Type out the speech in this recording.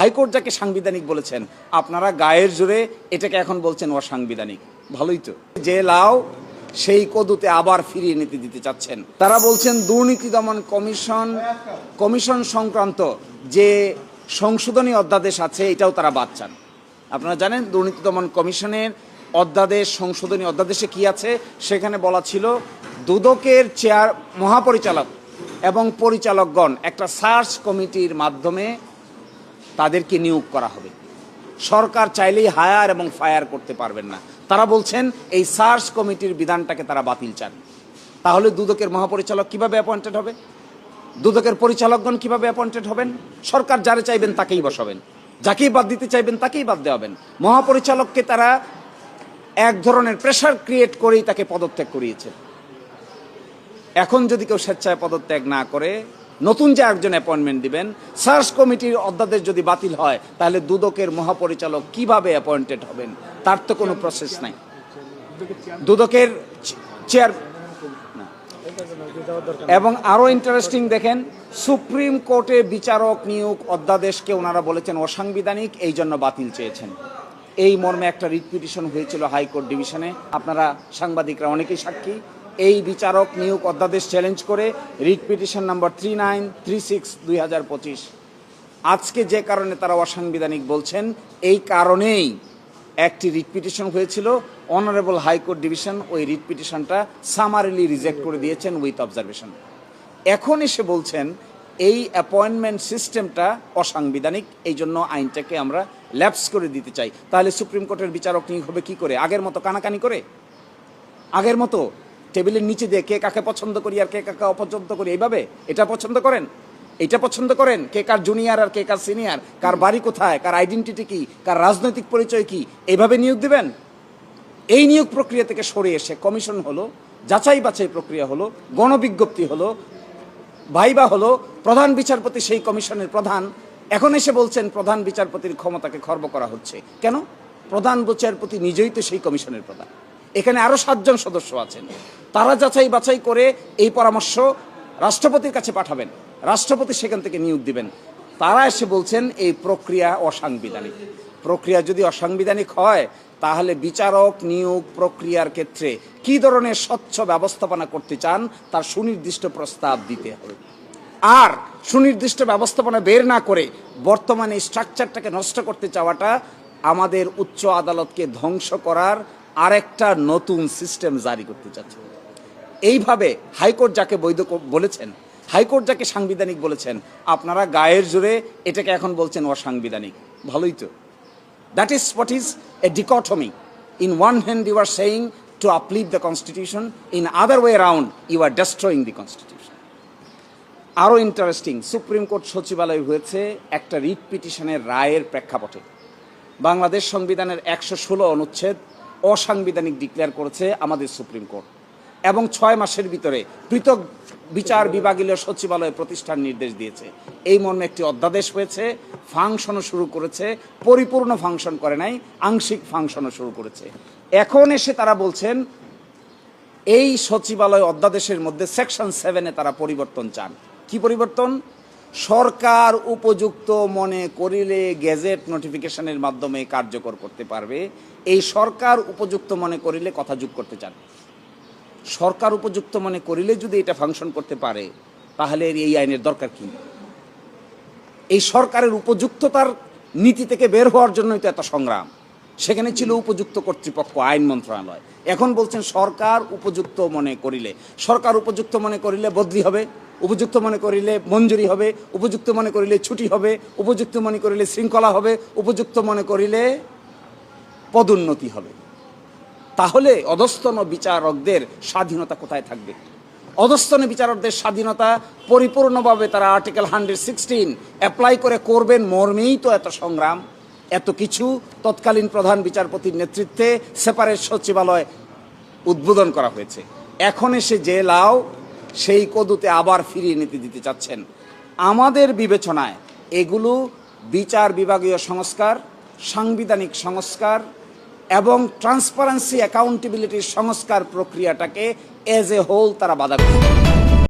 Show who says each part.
Speaker 1: High court যাকে সাংবিধানিক বলেছেন, আপনারা গায়ের জোরে এটাকে এখন বলছেন অসাংবিধানিক। ভালোই তো, যে লাও সেই কদুতে আবার ফিরিয়ে নিতে দিতে চাচ্ছেন। তারা বলছেন দুর্নীতি দমন কমিশন সংক্রান্ত যে সংশোধনী অধ্যাদেশ আছে এটাও তারা বাদ চান। আপনারা জানেন দুর্নীতি দমন কমিশনের অধ্যাদেশ, সংশোধনী অধ্যাদেশে কি আছে? সেখানে বলা ছিল দুদকের মহাপরিচালক এবং পরিচালকগণ একটা সার্চ কমিটির মাধ্যমে তাদেরকে নিয়োগ করা হবে। সরকার চাইলেই হায়ার এবং ফায়ার করতে পারবেন না। তারা বলছেন এই সার্চ কমিটির বিধানটাকে তারা বাতিল চান। তাহলে দুদকের মহাপরিচালক কিভাবে অ্যাপয়েন্টেড হবে? দুদকের পরিচালকগণ কিভাবে অ্যাপয়েন্টেড হবেন? সরকার যারে চাইবেন তাকেই বসাবেন, যাকেই বাদ দিতে চাইবেন তাকেই বাদ দেওয়াবেন। মহাপরিচালককে তারা এক ধরনের প্রেশার ক্রিয়েট করেই তাকে পদত্যাগ করিয়েছে। এখন যদি কেউ স্বেচ্ছায় পদত্যাগ না করে নতুন যে একজন অ্যাপয়েন্টমেন্ট দিবেন, সার্চ কমিটির অধ্যাদেশ যদি বাতিল হয় তাহলে দুদকের মহাপরিচালক কিভাবে অ্যাপয়েন্টেড হবেন? তার তো কোনো প্রসেস নাই। দুদকের চেয়ার এবং আরো ইন্টারেস্টিং দেখেন, সুপ্রিম কোর্টে বিচারক নিয়োগ অধ্যাদেশকে ওনারা বলেছেন অসাংবিধানিক, এই জন্য বাতিল চেয়েছেন। এই মর্মে একটা রিট পিটিশন হয়েছিল হাইকোর্ট ডিভিশনে। আপনারা সাংবাদিকরা অনেকেই সাক্ষী। এই বিচারক নিয়োগ অধ্যাদেশ চ্যালেঞ্জ করে রিট পিটিশন নাম্বার 3936/2025 আজকে যে কারণে তারা অসাংবিধানিক বলছেন, এই কারণেই একটি রিট পিটিশন হয়েছিল। অনারেবল হাইকোর্ট ডিভিশন ওই রিট পিটিশনটা সামারিলি রিজেক্ট করে দিয়েছেন উইথ অবজারভেশন। এখন এসে বলছেন এই অ্যাপয়েন্টমেন্ট সিস্টেমটা অসাংবিধানিক, এই জন্য আইনটাকে আমরা ল্যাপস করে দিতে চাই। তাহলে সুপ্রিম কোর্টের বিচারক নিয়োগ হবে কি করে? আগের মতো কানাকানি করে? আগের মতো টেবিলের নিচে দিয়ে কে কাকে পছন্দ করি আর কে কাকে অপছন্দ করি এইভাবে? এটা পছন্দ করেন, এটা পছন্দ করেন, কে কার জুনিয়র আর কে কার সিনিয়র, কার বাড়ি কোথায়, কার আইডেন্টিটি কি, কার রাজনৈতিক পরিচয় কি, এইভাবে নিয়োগ দিবেন? এই নিয়োগ প্রক্রিয়া থেকে সরে এসে কমিশন হলো, যাচাই বাছাই প্রক্রিয়া হলো, গণবিজ্ঞপ্তি হলো, ভাইবা হলো, প্রধান বিচারপতি সেই কমিশনের প্রধান। এখন এসে বলছেন প্রধান বিচারপতির ক্ষমতাকে খর্ব করা হচ্ছে। কেন? প্রধান বিচারপতি নিজেই তো সেই কমিশনের প্রধান। এখানে আরো 7 জন সদস্য আছেন, তারা যাচাই বাছাই করে এই পরামর্শ রাষ্ট্রপতির কাছে পাঠাবেন, রাষ্ট্রপতি সেখান থেকে নিয়োগ দিবেন। তারা এসে বলছেন এই প্রক্রিয়া অসাংবিধানিক। প্রক্রিয়া যদি অসাংবিধানিক হয় তাহলে বিচারক নিয়োগ প্রক্রিয়ার ক্ষেত্রে কি ধরনের স্বচ্ছ ব্যবস্থাপনা করতে চান তার সুনির্দিষ্ট প্রস্তাব দিতে হবে। আর সুনির্দিষ্ট ব্যবস্থাপনা বের না করে বর্তমানে স্ট্রাকচারটাকে নষ্ট করতে চাওয়াটা আমাদের উচ্চ আদালতকে ধ্বংস করার আরেকটা নতুন সিস্টেম জারি করতে চাচ্ছে। এইভাবে হাইকোর্ট যাকে বৈধ বলেছেন, হাইকোর্ট যাকে সাংবিধানিক বলেছেন, আপনারা গায়ের জোরে এটাকে এখন বলছেন অসাংবিধানিক। ভালোই তো। That is what is a dichotomy. In one hand you are saying to uplift the constitution, in other way around you are destroying the constitution. আরও ইন্টারেস্টিং, সুপ্রিম কোর্ট সচিবালয় হয়েছে একটা রিট পিটিশনের রায়ের প্রেক্ষাপটে। বাংলাদেশ সংবিধানের 116 অনুচ্ছেদ অসাংবিধানিক ডিক্লেয়ার করেছে আমাদের সুপ্রিম কোর্ট এবং 6 মাসের ভিতরে পৃথক বিচার বিভাগীয় সচিবালয় প্রতিষ্ঠার নির্দেশ দিয়েছে। এই মর্মে একটি অধ্যাদেশ হয়েছে, ফাংশনও শুরু করেছে, পরিপূর্ণ ফাংশন করে নাই, আংশিক ফাংশনও শুরু করেছে। এখন এসে তারা বলছেন এই সচিবালয় অধ্যাদেশের মধ্যে সেকশন 7-এ তারা পরিবর্তন চান। কি পরিবর্তন? সরকার উপযুক্ত মনে করিলে গেজেট নোটিফিকেশনের মাধ্যমে কার্যকর করতে পারবে। এই সরকার উপযুক্ত মনে করিলে কথা যোগ করতে চান। সরকার উপযুক্ত মনে করিলে যদি এটা ফাংশন করতে পারে তাহলে এই আইনের দরকার কি? এই সরকারের উপযুক্ততার নীতি থেকে বের হওয়ার জন্যই তো এত সংগ্রাম। সেখানে ছিল উপযুক্ত কর্তৃপক্ষ, আইন মন্ত্রণালয়। এখন বলছেন সরকার উপযুক্ত মনে করিলে। সরকার উপযুক্ত মনে করিলে বদলি হবে, উপযুক্ত মনে করিলে মঞ্জুরি হবে, উপযুক্ত মনে করিলে ছুটি হবে, উপযুক্ত মনে করিলে শৃঙ্খলা হবে, উপযুক্ত মনে করিলে পদোন্নতি হবে। তাহলে অধস্তন বিচারকদের স্বাধীনতা কোথায় থাকবে? অধস্তন বিচারকদের স্বাধীনতা পরিপূর্ণভাবে তারা আর্টিকেল 116 অ্যাপ্লাই করে করবেন মর্মেই তো এত সংগ্রাম, এত কিছু। তৎকালীন প্রধান বিচারপতির নেতৃত্বে সেপারেট সচিবালয় উদ্বোধন করা হয়েছে। এখন এসে যে লাও সেই কদুতে আবার ফিরিয়ে নিতে দিতে চাচ্ছেন। আমাদের বিবেচনায় এগুলো বিচার বিভাগীয় সংস্কার, সাংবিধানিক সংস্কার এবং ট্রান্সপারেন্সি অ্যাকাউন্টেবিলিটির সংস্কার প্রক্রিয়াটাকে এজ এ হোল তারা বাধা করে।